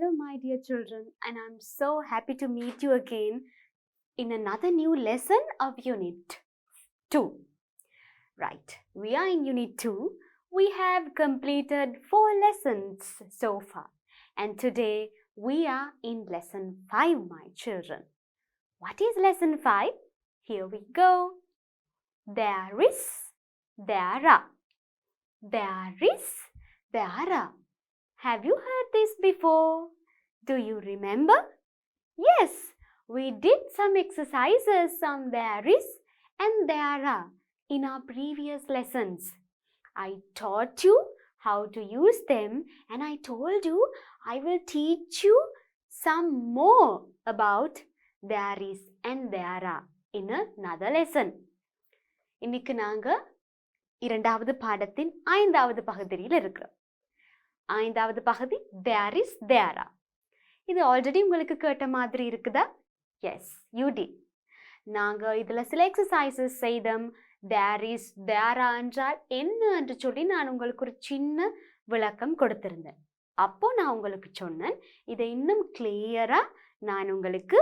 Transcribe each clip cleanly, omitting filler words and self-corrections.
Hello, my dear children, and I'm so happy to meet you again in another new lesson of Unit 2. Right, we are in Unit 2. We have completed 4 lessons so far, and today we are in Lesson 5, my children. What is Lesson 5? Here we go. There is, there are. There is, there are. Have you heard this before? Do you remember? Yes, we did some exercises on there is and there are in our previous lessons. I taught you how to use them and I told you I will teach you some more about there is and there are in another lesson. இன்னைக்கு நாங்க இரண்டாவது பாடத்தின் 5வது பகுதியில் இருக்கிறோம். 5வது பகுதி there is there are. இது ஆல்ரெடி உங்களுக்கு கேட்ட மாதிரி இருக்குதா? Yes, you did. நாங்கள் இதில் சில எக்ஸசைசஸ் செய்தோம். there is there are என்றால் என்ன என்று சொல்லி நான் உங்களுக்கு ஒரு சின்ன விளக்கம் கொடுத்திருந்தேன். அப்போ நான் உங்களுக்கு சொன்னேன் இதை இன்னும் கிளியராக நான் உங்களுக்கு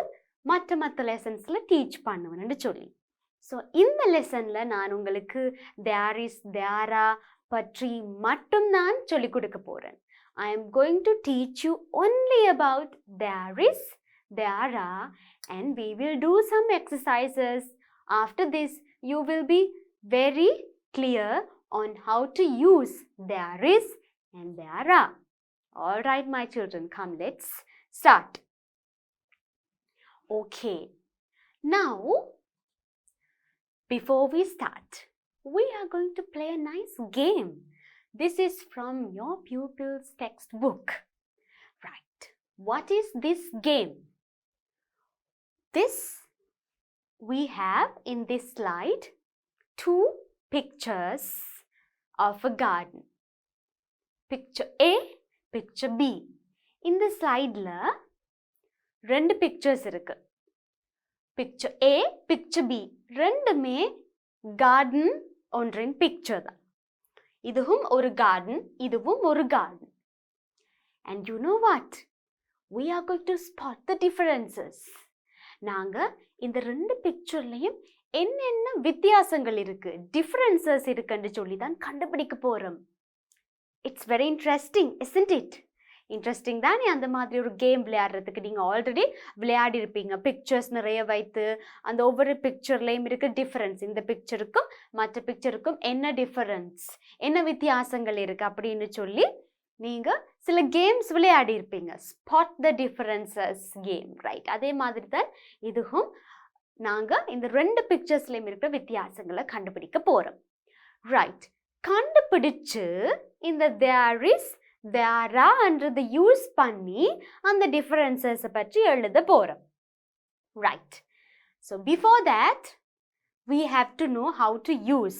மற்ற லெசன்ஸில் டீச் பண்ணுவேன்னு சொல்லி. ஸோ இந்த லெசனில் நான் உங்களுக்கு there is there are பற்றி மட்டும்தான் சொல்லிக் கொடுக்க போகிறேன். I am going to teach you only about there is, there are, and we will do some exercises. After this, you will be very clear on how to use there is and there are. All right, my children, come, let's start. Okay, now, before we start, we are going to play a nice game. This is from your pupil's textbook. Right. What is this game? We have in this slide 2 pictures of a garden. Picture A, picture B. In the slide la 2 pictures irukku. Picture A, picture B. ரெண்டுமே garden ஒன்றின் picture தான். இதுவும் ஒரு garden, இதுவும் ஒரு garden. And you know what? We are going to spot the differences. நாங்க இந்த 2 பிக்சர்லயும் என்னென்ன வித்தியாசங்கள் இருக்கு, differences இருக்குன்னு சொல்லி தான் கண்டுபிடிக்க போறோம். It's very interesting, isn't it? Interesting தானே அந்த மாதிரி ஒரு கேம் விளையாடுறதுக்கு. நீங்கள் ஆல்ரெடி விளையாடி இருப்பீங்க. பிக்சர்ஸ் நிறைய வைத்து அந்த ஒவ்வொரு பிக்சர்லேயும் இருக்க டிஃப்ரென்ஸ், இந்த பிக்சருக்கும் மற்ற பிக்சருக்கும் என்ன டிஃப்ரென்ஸ், என்ன வித்தியாசங்கள் இருக்குது அப்படின்னு சொல்லி நீங்கள் சில கேம்ஸ் விளையாடி இருப்பீங்க. ஸ்பாட் த டிஃப்ரென்சஸ் கேம், ரைட்? அதே மாதிரி தான் இதுவும் நாங்கள் இந்த 2 பிக்சர்ஸ்லேயும் இருக்கிற வித்தியாசங்களை கண்டுபிடிக்க போகிறோம். ரைட், கண்டுபிடிச்சு இந்த there is there are என்றது யூஸ் பண்ணி அந்த டிஃபரன்சஸை பற்றி எழுத போகிறோம். Right, so before that we have to know how to use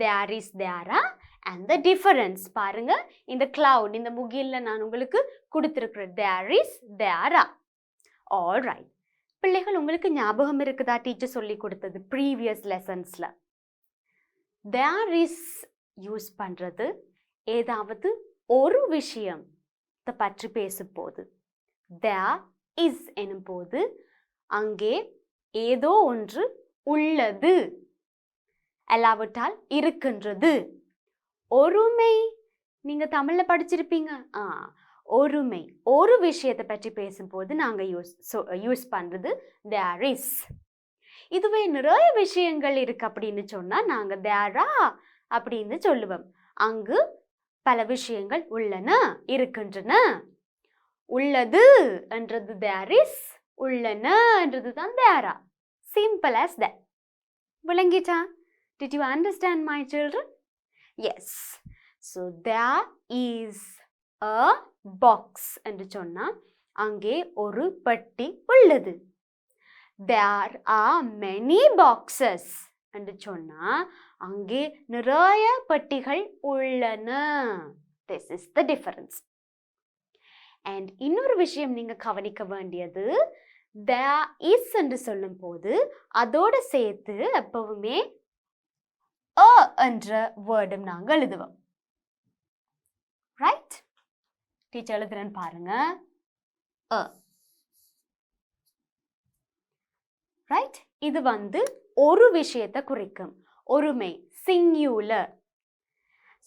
there is there are and the difference. பாருங்க, இந்த cloud, இந்த முகில்ல நான் உங்களுக்கு கொடுத்துருக்குற there is there are. All right, பிள்ளைகள் உங்களுக்கு ஞாபகம் இருக்குதா டீச்சர் சொல்லி கொடுத்தது ப்ரீவியஸ் லெசன்ஸில்? there is யூஸ் பண்ணுறது ஏதாவது ஒரு விஷயத்தை பற்றி பேசும்போது, there is எனும் போது அங்கே ஏதோ ஒன்று உள்ளது, அல்லாவிட்டால் இருக்கின்றது. ஒருமை நீங்கள் தமிழில் படிச்சிருப்பீங்க. ஒருமை, ஒரு விஷயத்தை பற்றி பேசும்போது நாங்கள் யூஸ் பண்ணுறது there is. இதுவே நிறைய விஷயங்கள் இருக்கு அப்படின்னு சொன்னால் நாங்கள் there are அப்படின்னு சொல்லுவோம். அங்கு பல விஷயங்கள் உள்ளன, இருக்கின்றன. உள்ளது என்றது there is, உள்ளன என்றது தான் there are. Simple as that. விளங்கிட்டா? Did you understand, my children? Yes. So there is a box என்று சொன்னா அங்கே ஒரு பெட்டி உள்ளது. There are many boxes என்று சொன்னா அங்கே நிறைய பெட்டிகள் உள்ளன. This is the difference. And இன்னொரு விஷயம் நீங்க கவனிக்க வேண்டியது, there is என்று சொல்லும் போது அதோட சேர்த்து எப்பவுமே a என்ற வேர்டும் நாங்க எழுதுவோம். ரைட்? டீச்சர் எழுதுறேன்னு பாருங்க. a. Right? இது வந்து ஒரு விஷயத்தை குறிக்கும். ஒருமை, singular.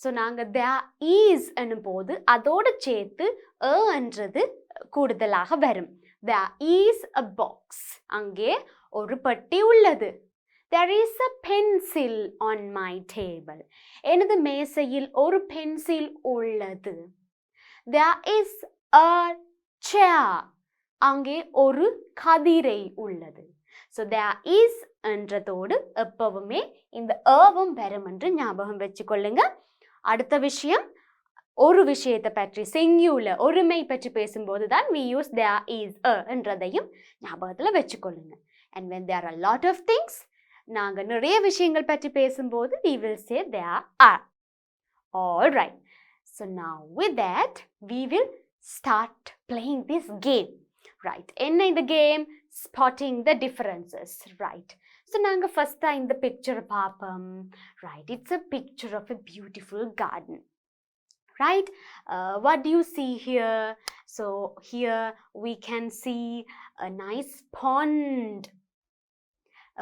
ஸோ நாங்கள் there is என்னும் போது அதோடு சேர்த்து a என்றது கூடுதலாக வரும். There is a box. அங்கே ஒரு பெட்டி உள்ளது. There is a pencil on my table. எனது மேசையில் ஒரு பென்சில் உள்ளது. There is a chair. அங்கே ஒரு கதிரை உள்ளது. So there is என்றதோடு எப்பவுமே இந்த ஏவும் வரும் என்று ஞாபகம் வச்சுக்கொள்ளுங்க. அடுத்த விஷயம், ஒரு விஷயத்தை பற்றி singular ஒருமை பற்றி பேசும்போது தான் we use there is a என்றதையும் ஞாபகத்தில் வச்சுக்கொள்ளுங்க. And when there are a lot of things, நாங்கள் நிறைய விஷயங்கள் பற்றி பேசும்போது we will say there are. All right. So now with that we will start playing this game. Right. என்ன இந்த game? Spotting the differences. Right. So நாங்கள் first இந்த picture பார்ப்போம். Right. It's a picture of a beautiful garden. Right. What do you see here? So here we can see a nice pond.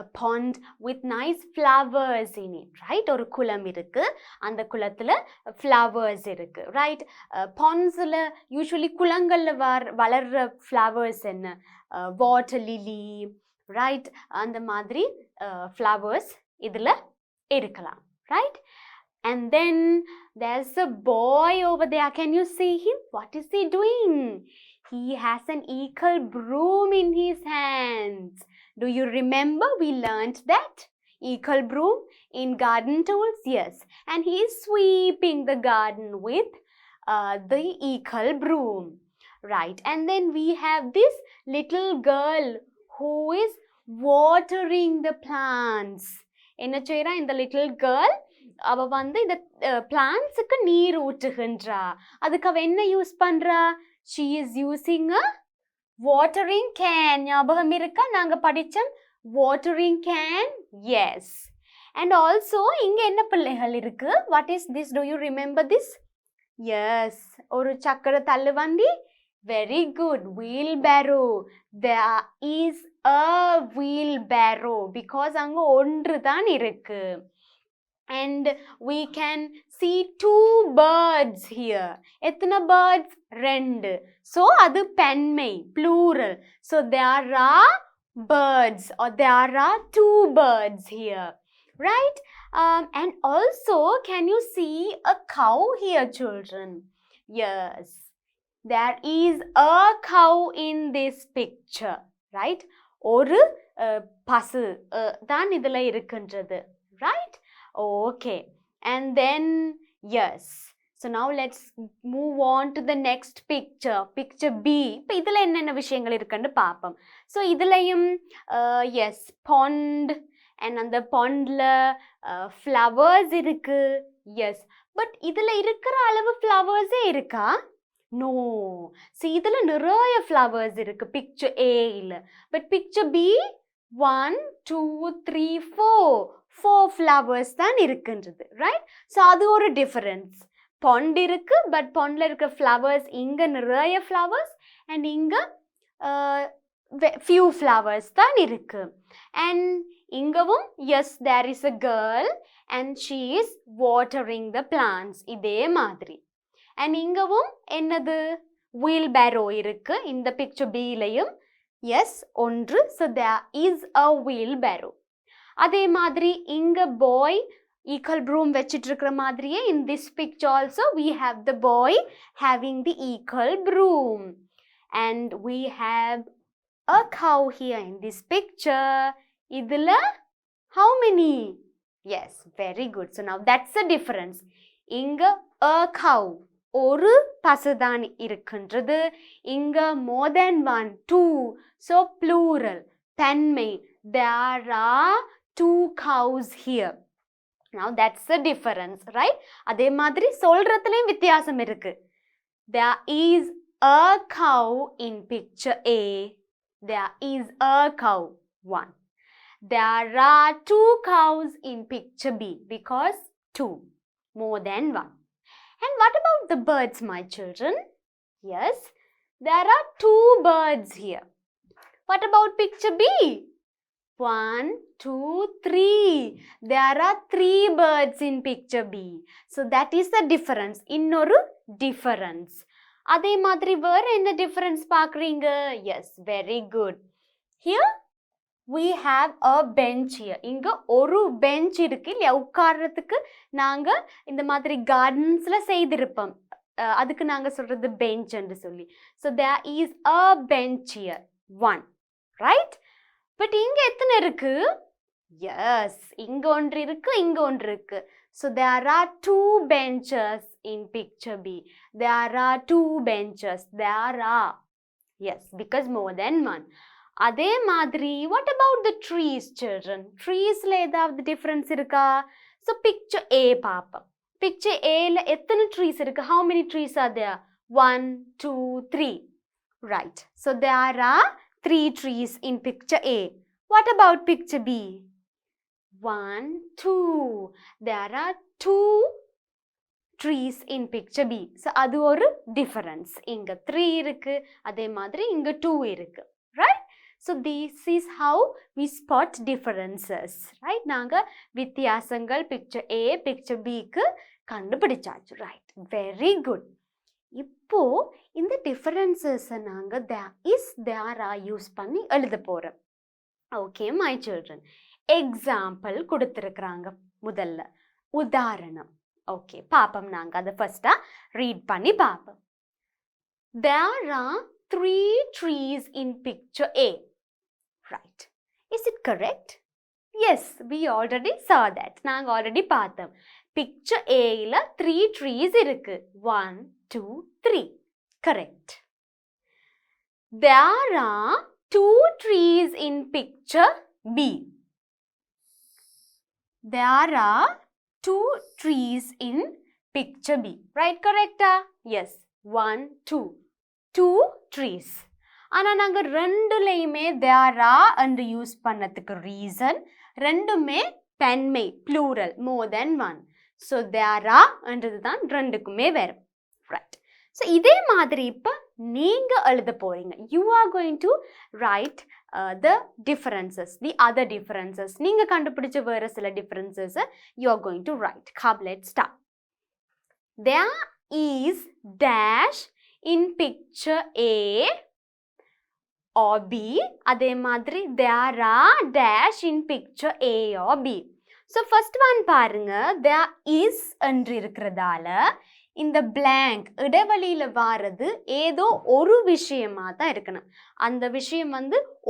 A pond with nice flowers in it. Right. ஒரு குளம் இருக்கு. அந்த குளத்துல flowers இருக்கு. Right. Pondsல usually குளங்கள்ல வளர்ற flowers என்ன? Water lily. Right. அந்த மாதிரி flowers இதுல இருக்கலாம். Right. And then there's a boy over there. Can you see him? What is he doing? He has an eagle broom in his hands. Do you remember we learnt that? Eagle broom in garden tools? Yes. And he is sweeping the garden with the eagle broom. Right. And then we have this little girl who is watering the plants. என்ன செய்றா இந்த little girl? அவ வந்து இந்த பிளான்ட்ஸுக்கு நீர் ஊற்றுகின்றா. அதுக்கு அவ என்ன use பண்றா? She is using a watering can. ஞாபகம் இருக்கா? நாங்க படிச்சோம் watering can. Yes. And also இங்க என்ன பிள்ளைகள் இருக்கு? What is this? Do you remember this? Yes. ஒரு சக்கர தள்ளுவண்டி. Very good. Wheelbarrow. There is a wheelbarrow because அங்க ஒன்று தான் இருக்கு. And we can see two birds here. எத்தனை birds? ரெண்டு. So அது பெண்மை, plural. So there are birds or there are two birds here. Right? And also, can you see a cow here, children? Yes. There is a cow in this picture. Right? ஒரு பசு தான் இதுல இருக்கின்றது. Right? Okay. And then, yes. So now let's move on to the next picture. Picture B. இப்போ இதில் என்னென்ன விஷயங்கள் இருக்குன்னு பார்ப்போம். ஸோ இதுலையும் yes, pond. And அந்த pondல flowers இருக்கு. Yes. But இதில் இருக்கிற அளவு flowers இருக்கா? No. See, இதில் நிறைய flowers இருக்கு. Picture A இல்ல. But picture B, 1, 2, 3, 4. 4 flowers தான் இருக்கின்றது. Right? So அது ஒரு difference. Pond இருக்கு, but pondல இருக்க flowers இங்க நிறைய flowers and இங்க few flowers தான் இருக்கு. And இங்கவும் yes, there is a girl and she is watering the plants. இதே மாதிரி. And இங்கவும் என்னது? wheelbarrow இருக்கு. இந்த picture Bலையும் yes, ஒன்று. So there is a wheelbarrow. அதே மாதிரி இங்க boy eagle broom வச்சிட்டு இருக்கிற மாதிரியே in this picture also we have the boy having the eagle broom. And we have a cow here in this picture. இதுல how many? Yes, very good. So now that's the difference. இங்க a cow ஒரு பசுதான் இருக்கின்றது. இங்க more than one, two. So plural, தன்மை. There are 2 cows here. Now that's the difference, right? அதே மாதிரி சொல்றதுலயும் வித்தியாசம் இருக்கு. There is a cow in picture A. There is a cow. 1. There are 2 cows in picture B because 2. More than 1. And what about the birds, my children? Yes, There are 2 birds here. What about picture B? 1, 2, 3. There are 3 birds in picture B. So that is the difference. இன்னொரு difference. அதே மாதிரி வேற என்ன difference பார்க்குறீங்க? Yes, very good. Here we have a bench here. இங்க ஒரு bench இருக்கு இல்லையா உட்கார்றதுக்கு நாங்க இந்த மாதிரி கார்டன்ஸ்ல செய்திருப்போம். அதுக்கு நாங்க சொல்றது bench என்று சொல்லி. So there is a bench here. 1. Right? But இங்க எத்தனை இருக்கு? Yes, இங்க ஒன்று இருக்கு, இங்க ஒன்று இருக்கு. So there are 2 benches in picture B. There are 2 benches. There are. Yes, because more than one. அதே மாதிரி, what about the trees, children? Treesல ஏதாவது difference இருக்கா? So picture A பாப்போம். Picture Aல எத்தனை trees இருக்கு? How many trees are there? 1, 2, 3. Right. So there are 3 trees in picture A. What about picture B? 1, 2. There are 2 trees in picture B. So அது ஒரு difference. இங்க 3 இருக்கு, அதே மாதிரி இங்க 2 இருக்கு. Right? So this is how we spot differences. Right? நாங்க வித்தியாசங்கள் picture A, picture B க்கு கண்டுபிடிச்சாச்சு. Right? Very good. இப்போ இந்த differences நாங்க there is, there are use பண்ணி எழுத போறோம். Okay, my children. Example கொடுத்திருக்கிறாங்க முதல்ல. உதாரணம். Okay, பாப்போம் நாங்க அதை ஃபர்ஸ்டா ரீட் பண்ணி பாப்போம். There are 3 trees in picture A. Right. Is it correct? Yes, we already saw that. நாங்க already பார்த்தோம். Picture Aல 3 trees இருக்கு. 1, 2, 3. Correct. There are 2 trees in picture B. There are 2 trees in picture B. Right, correct? Yes. 1, 2. 2 trees. ஆனா நாங்க ரெண்டுலையுமே there are என்று use பண்ணதுக்கு reason ரெண்டுமே பெண்மை plural more than one. So there are என்றது தான் ரெண்டுக்குமே வரும். Right. So இதே மாதிரி இப்ப நீங்க எழுத போறீங்க. You are going to write the differences, the other differences. நீங்க கண்டுபிடிச்ச வேற சில differences you are going to write. Come, let's start. There is dash in picture A or B. அதே மாதிரி there are dash in picture A or B. So first one பாருங்க, there is என்று இருக்கிறதால இந்த blank இடைவெளியில வாரது ஏதோ ஒரு விஷயமா தான் இருக்கணும். அந்த விஷயம்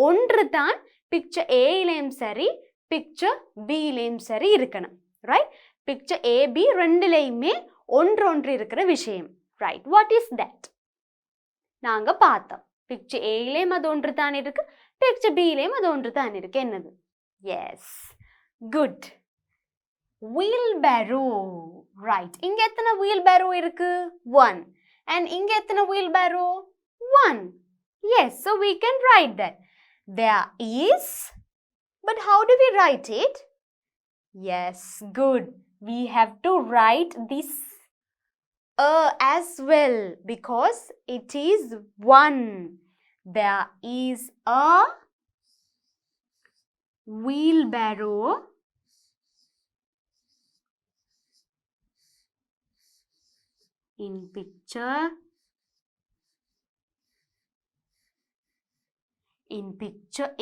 ஒன்று தான் picture Aலயும் சரி picture Bலயும் சரி இருக்கணும். Right? Picture A, B ரெண்டுலையுமே ஒன்று இருக்கிற விஷயம். Right? What is that? நாங்க பார்த்தோம். Picture Aலயும் அது ஒன்று தான் இருக்கு, picture Bலயும் அது ஒன்று தான் இருக்கு. என்னது? Yes. Good. Wheelbarrow. Right. இங்க எத்தனை wheelbarrow இருக்கு? 1. And இங்க எத்தனை wheelbarrow? 1. Yes. So we can write that. There is. But how do we write it? Yes. Good. We have to write this as well because it is 1. There is a wheelbarrow in picture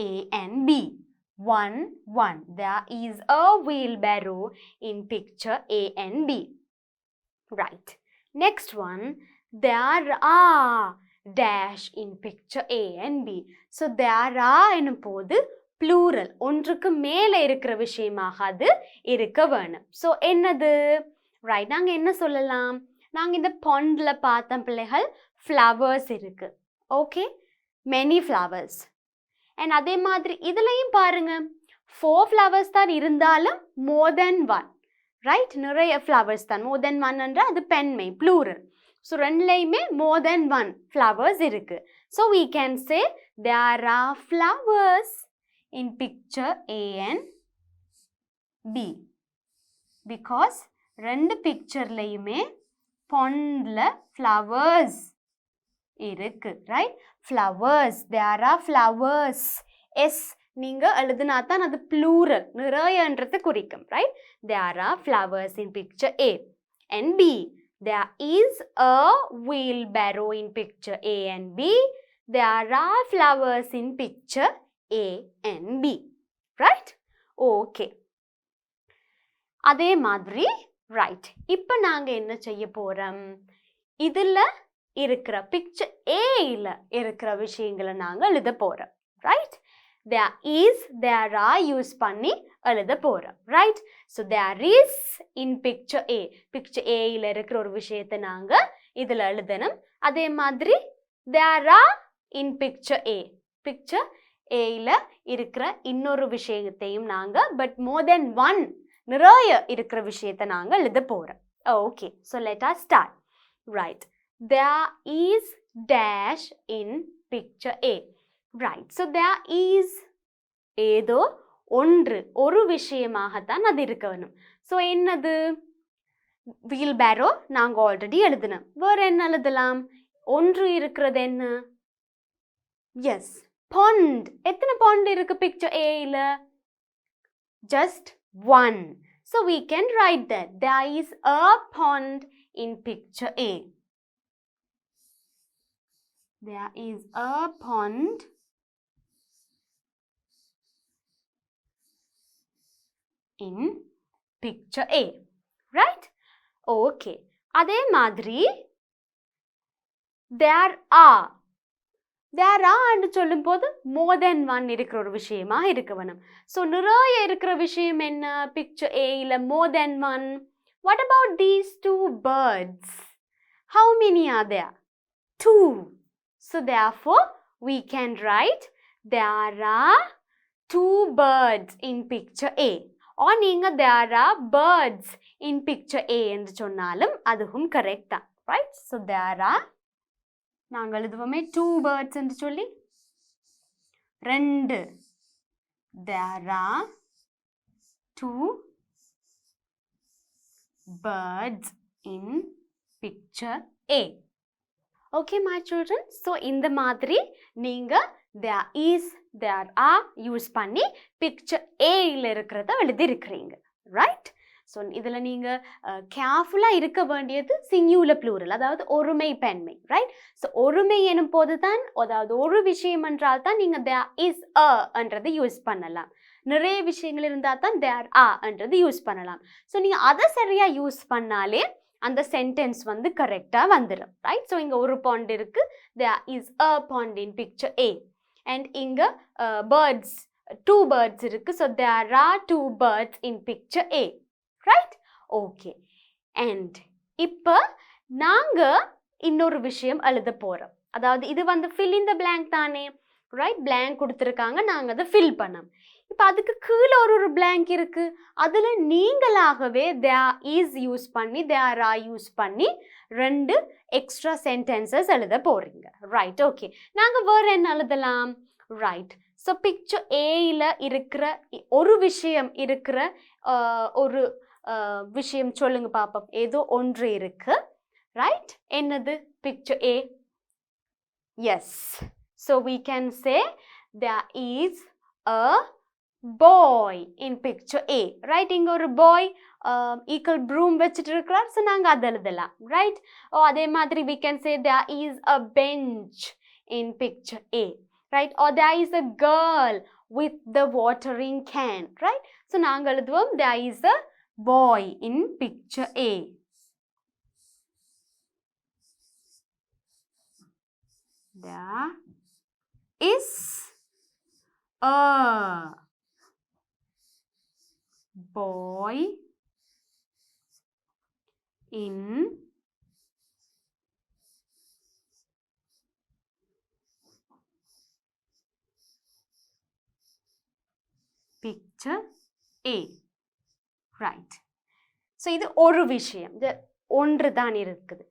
A and B. 1, 1. There is a wheelbarrow in picture A and B. Right. Next one. There are dash in picture A and B. So there are என்னும் போது plural. ஒன்றுக்கு மேல இருக்கிற விஷயமாக அது இருக்க வேணும். So என்னது? Right. நாங்க என்ன சொல்லலாம்? நாங்க இந்த pondல பார்த்த பிள்ளைகள் flowers இருக்கு. Okay? Many flowers. And அதே மாதிரி இதுலயும் பாருங்க 4 flowers தான் இருந்தாலும் more than 1. Right? நிறைய flowers தான். More than 1 என்ற அது பெண்மை plural. So ரெண்டுலையுமே more than 1 flowers இருக்கு. So we can say there are flowers in picture A and B. Because ரெண்டு pictureலையுமே pondல flowers இருக்கு. Right? Flowers. There are flowers. S நீங்க எழுதுனா தான் அது plural. நிறையன்றது குறிக்கும். Right? There are flowers in picture A. And B. There is a wheelbarrow in picture A and B. There are flowers in picture A and B. Right? Okay. அதே மாதிரி right. இப்போ நாங்க என்ன செய்ய போறோம்? இதுல இருக்கிற பிக்சர் ஏல இருக்கிற விஷயங்களை நாங்க எழுத போறோம். Right? there is, there are use பண்ணி எழுத போறோம். Right? so there is in picture A. Picture ஏல இருக்கிற ஒரு விஷயத்தை நாங்க இதுல எழுதணும். அதே மாதிரி there are in picture A. Picture ஏல இருக்கிற இன்னொரு விஷயத்தையும் நாங்க but more than one நிறைய இருக்கிற விஷயத்தை நாங்க எழுத போறோம். Okay, so let us start. Right. There is dash in picture A. Right. So there is ஏதோ ஒன்று ஒரு விஷயமாகத்தான் அது இருக்க வேணும். ஸோ என்னது? wheelbarrow நாங்க ஆல்ரெடி எழுதினோம். வேற என்ன எழுதலாம்? ஒன்று இருக்கிறது என்ன? Yes, pond. எத்தனை pond இருக்கு picture Aல? Just one. So we can write that there is a pond in picture A. There is a pond in picture A. Right? Okay. அதே மாதிரி there are ன்னு சொல்லும் போது more than one இருக்கிற ஒரு விஷயமா இருக்க வேணும். ஸோ நிறைய இருக்கிற விஷயம் என்ன? பிக்சர் ஏல more than one. What about these two birds? How many are there? Two. So therefore we can write there are two birds in picture A. or நீங்க there are birds in picture A என்று சொன்னாலும் அதுவும் correct தான். Right? So there are நாங்கள் எழுதுவோமே two birds என்று சொல்லி ரெண்டு. there are two birds in picture A. Okay my children, so இந்த மாதிரி நீங்க there is, there are use பண்ணி picture Aல இருக்கிறத எழுதி இருக்கிறீங்க. ரைட்? ஸோ இதில் நீங்கள் கேர்ஃபுல்லாக இருக்க வேண்டியது சிங்குலர் ப்ளூரல், அதாவது ஒருமை பெண்மை. ரைட்? ஸோ ஒருமை எனும் போது தான், அதாவது ஒரு விஷயம் என்றால் தான் நீங்கள் there is a என்றது யூஸ் பண்ணலாம். நிறைய விஷயங்கள் இருந்தால் தான் there are என்றது யூஸ் பண்ணலாம். ஸோ நீங்கள் அதை சரியாக யூஸ் பண்ணாலே அந்த சென்டென்ஸ் வந்து கரெக்டாக வந்துடும். ரைட்? ஸோ இங்கே ஒரு பாண்ட் இருக்குது, there is a pond in picture A. And இங்கே birds, two birds இருக்குது. So there are two birds in picture A. Right? Okay. And இப்போ நாங்கள் இன்னொரு விஷயம் எழுத போகிறோம். அதாவது இது வந்து fill in the blank தானே. ரைட்? blank கொடுத்துருக்காங்க, நாங்கள் அதை ஃபில் பண்ணோம். இப்போ அதுக்கு கீழே ஒரு blank இருக்குது. அதில் நீங்களாகவே there is யூஸ் பண்ணி there are யூஸ் பண்ணி ரெண்டு எக்ஸ்ட்ரா சென்டென்சஸ் எழுத போகிறீங்க. ரைட்? ஓகே. நாங்கள் வேறு என்ன எழுதலாம்? ரைட். ஸோ பிக்சர் ஏல இருக்கிற ஒரு விஷயம் இருக்கிற ஒரு விஷயம் சொல்லுங்க பாப்போம். ஏதோ ஒன்று இருக்கு. ரைட்? என்னது picture A? Yes. So we can say there is a boy in picture A. Right? இங்கே ஒரு பாய் ஈக்குவல் ப்ரூம் வச்சுட்டு இருக்கிறார். ஸோ நாங்கள் அதை எழுதலாம். ரைட்? அதே மாதிரி we can say there is a bench in picture A. Right? Or there is a girl with the watering can. Right? So நாங்கள் எழுதுவோம் there is a boy in picture A. There is a boy in picture A. Right. So இது ஒரு விஷயம், ஒன்று தான் இருக்குது.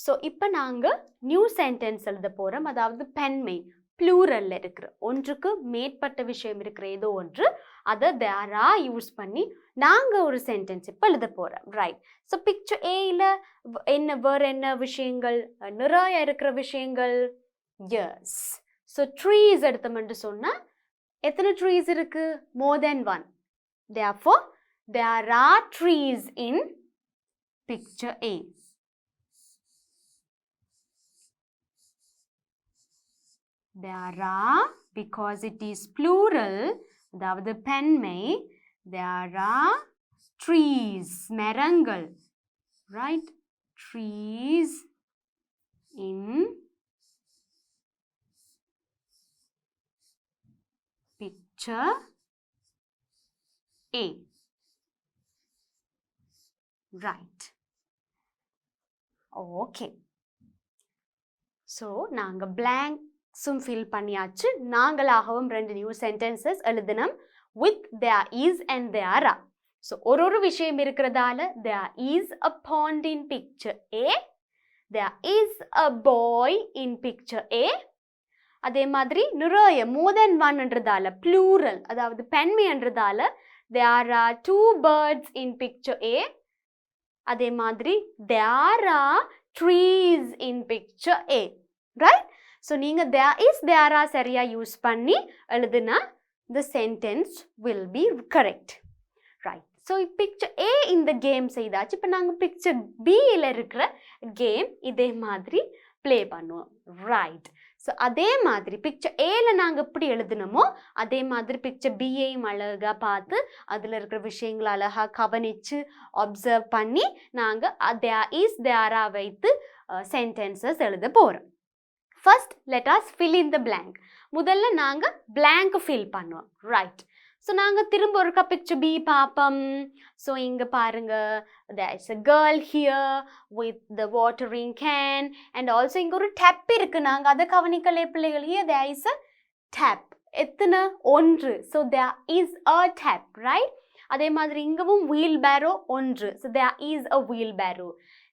So இப்போ நாங்கள் நியூ சென்டென்ஸ் எழுத போகிறோம், அதாவது பெண்மை ப்ளூரல்ல இருக்கிற ஒன்றுக்கு மேற்பட்ட விஷயம் இருக்கிற ஏதோ ஒன்று அதை தேரா யூஸ் பண்ணி நாங்கள் ஒரு சென்டென்ஸ் இப்போ எழுத போகிறோம். ரைட். ஸோ பிக்சர் ஏயில் வேறு என்ன விஷயங்கள் நிறைய இருக்கிற விஷயங்கள்? எஸ். ஸோ ட்ரீஸ் எடுத்தோம்னு சொன்னால் எத்தனை ட்ரீஸ் இருக்கு? மோர் தென் one. Therefore, there are trees in picture A. There are, because it is plural, அதாவது பெண்மை, there are trees, மரங்கள், right? Trees in picture A. Right. Okay. So, நாங்கள் blanks-உம் fill பண்ணியாச்சு. நாங்களாகவும் 2 new sentences எழுதினோம் with there is and there are. So, ஒரு விஷயம் இருக்கிறதால there is a pond in picture A. There is a boy in picture A. அதே மாதிரி நிறைய more than one என்றதால plural, அதாவது பெண்மை என்றதால there are 2 birds in picture A. அதே மாதிரி there are trees in picture A. Right? So, நீங்க there is, there are சரியா use பண்ணி எழுதுனா the sentence will be correct. Right. So, picture A இந்த game செய்தாச்சு. இப்போ நாங்கள் picture Bயில் இருக்கிற கேம் இதே மாதிரி ப்ளே பண்ணுவோம். ரைட். ஸோ அதே மாதிரி பிக்சர் ஏல நாங்கள் எப்படி எழுதுனோமோ அதே மாதிரி பிக்சர் பியையும் அழகாக பார்த்து அதில் இருக்கிற விஷயங்களை அழகாக கவனித்து அப்சர்வ் பண்ணி நாங்கள் there is, there are வைத்து சென்டென்சஸ் எழுத போகிறோம். First let us fill in the blank. முதல்ல நாங்கள் blank fill பண்ணுவோம். ரைட். ஸோ நாங்கள் திரும்ப ஒருக்கா பிக்சர் பி பார்ப்போம். ஸோ இங்கே பாருங்க, there is a girl here with the watering can and also இங்கே ஒரு டேப் இருக்குது. நாங்கள் அதை கவனிக்கலே பிள்ளைகள். here there is a tap. எத்தனை? ஒன்று. So there is a tap, right? அதே மாதிரி இங்கவும் wheel barrow ஒன்று. So there is a wheel barrow.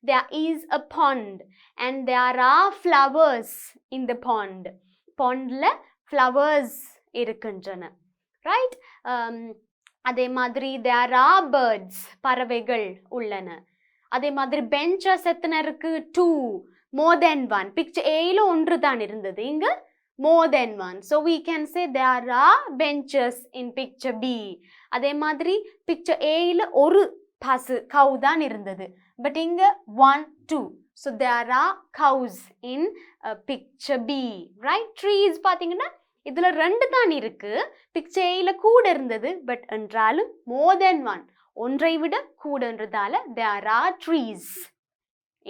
There is a pond and there are flowers in the pond. pondல flowers இருக்கின்றன. Right. அதே மாதிரி there are birds, பறவைகள் உள்ளன. அதே மாதிரி benches எத்தனை இருக்கு? 2. more than one. பிக்சர் ஏல ஒன்று தான் இருந்தது, இங்க more than one. So we can say there are benches in picture B. அதே மாதிரி பிக்சர் ஏல ஒரு பசு cow தான் இருந்தது, பட் இங்க 1, 2. So there are cows in picture B. right? trees பார்த்தீங்கன்னா இதில் 2 தான் இருக்கு. பிக்சர் ஏல கூட இருந்தது, பட் என்றாலும் more than one, ஒன்றை விட கூடன்றதால there are trees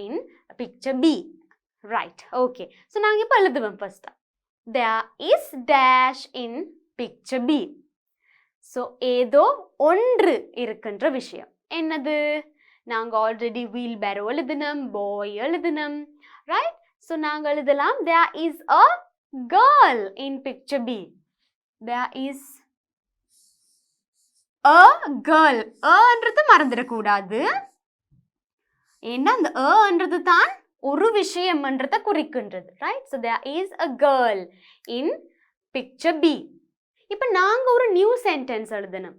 in picture B. right. okay. So நாங்கள் இப்போ எழுதுவோம். First there is dash in picture B. So ஏதோ ஒன்று இருக்கின்ற விஷயம் என்னது? நாங்கள் ஆல்ரெடி வீல் பேரோ எழுதினோம், பாய் எழுதினோம். ரைட். ஸோ நாங்கள் எழுதலாம் there is a girl in picture B. there is a girl. என்றது மறந்துடக்கூடாது. ஏன்னா அந்த என்றது தான் ஒரு விஷயம் என்றதை குறிக்கின்றது. Right. So there is a girl in picture B. இப்போ நாங்கள் ஒரு நியூ சென்டென்ஸ் எழுதணும்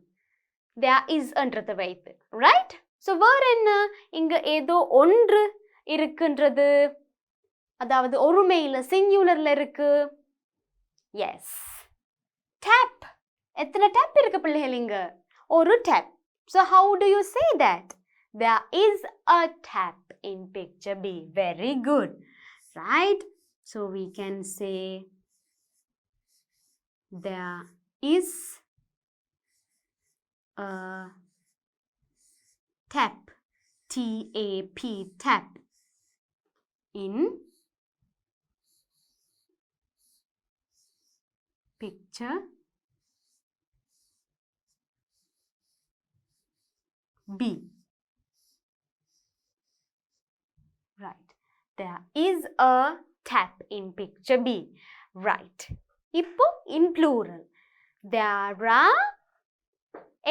there is என்றதை வைத்து. ரைட். ஸோ வேற என்ன? இங்கே ஏதோ ஒன்று இருக்கின்றது, அதாவது ஒருமையில் சிங்குலரில் இருக்கு. எஸ். டேப். எத்தனை டேப் இருக்கு பிள்ளைகள்? இங்க ஒரு tap. So how do you say that? there is a tap in picture B. very good. right. so we can say there is a tap, T-A-P, tap in picture B. right. there is a tap in picture B. right. இப்போ in plural there are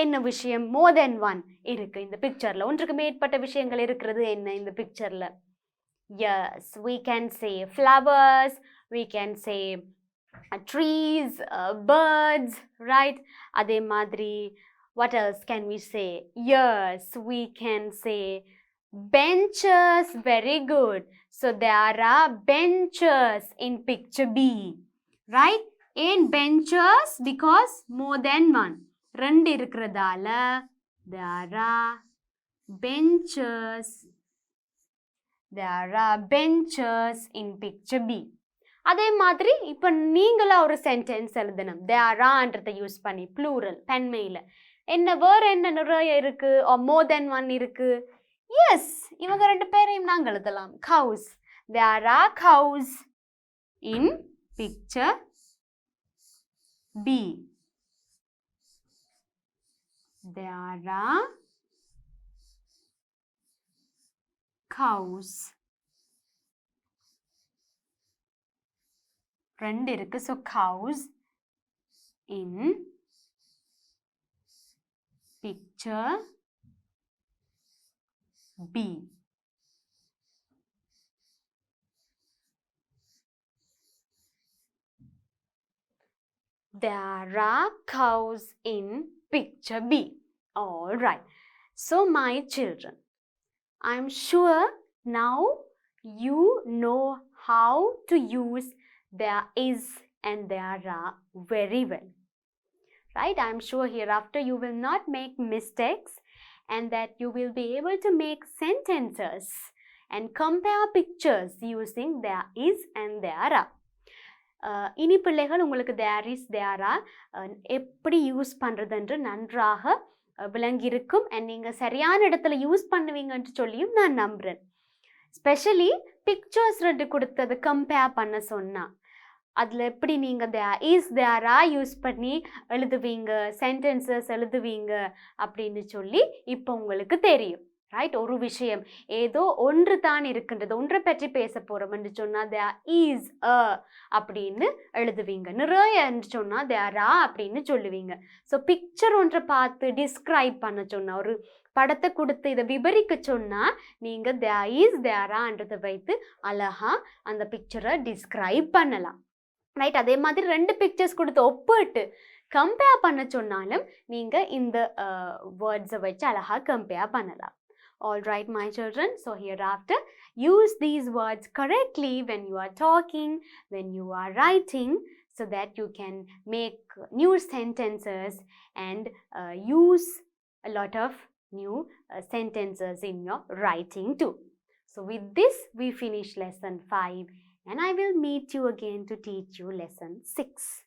என்ன விஷயம்? more than one இருக்கு இந்த பிக்சர்ல. ஒன்றுக்கு மேற்பட்ட விஷயங்கள் இருக்கிறது என்ன இந்த பிக்சர்ல? yes, we can say flowers, we can say trees, birds, right? அதே மாதிரி what else can we say? Yes, we can say benches. Very good. So there are benches in picture B, right? And benches because more than one. ரெண்டு இருக்கிறதால there are benches. There are benches in picture B. அதே மாதிரி இப்போ நீங்களா ஒரு sentence எழுதணும். there areன்றதை use பண்ணி plural பெண்மையில் என்ன வேற என்ன நிறைய இருக்கு or more than one இருக்கு. எஸ், இவங்க ரெண்டு பேரையும் நாங்கள் எழுதலாம். cows. there are cows in picture B. there are cows. ரெண்டு இருக்கு. so cows in picture B. There are cows in picture B. All right. So my children, I'm sure now you know how to use there is and there are very well. Right? I'm sure hereafter you will not make mistakes and that you will be able to make sentences and compare pictures using there is and there are. இனி பிள்ளைகள் உங்களுக்கு there is there are எப்படி use பண்ணுறதுன்று நன்றாக விளங்கியிருக்கும் and நீங்கள் சரியான இடத்துல use பண்ணுவீங்கன்னு சொல்லியும் நான் நம்புகிறேன். ஸ்பெஷலி பிக்சர்ஸ் ரெண்டு கொடுத்தது கம்பேர் பண்ண சொன்னால் அதில் எப்படி நீங்கள் there is there are use பண்ணி எழுதுவீங்க, சென்டென்சஸ் எழுதுவீங்க அப்படின்னு சொல்லி இப்போ உங்களுக்கு தெரியும். ரைட்? ஒரு விஷயம் ஏதோ ஒன்று தான் இருக்கின்றது, ஒன்றை பற்றி பேச போகிறோம்னு சொன்னால் there is a அப்படின்னு எழுதுவீங்க. நிறையன்னு சொன்னால் there are அப்படின்னு சொல்லுவீங்க. ஸோ பிக்சர் ஒன்றை பார்த்து டிஸ்கிரைப் பண்ண சொன்னால், ஒரு படத்தை கொடுத்து இதை விவரிக்க சொன்னால் நீங்கள் there is there areன்றதை வைத்து அழகாக அந்த பிக்சரை டிஸ்கிரைப் பண்ணலாம். ரைட்? அதே மாதிரி ரெண்டு பிக்சர்ஸ் கொடுத்து ஒப்பிட்டு கம்பேர் பண்ண சொன்னாலும் நீங்கள் இந்த வேர்ட்ஸை வச்சு அழகாக கம்பேர் பண்ணலாம். All right, my children. So hereafter, use these words correctly when you are talking, when you are writing, so that you can make new sentences and use a lot of new sentences in your writing too. So with this, we finish lesson 5. And I will meet you again to teach you lesson 6.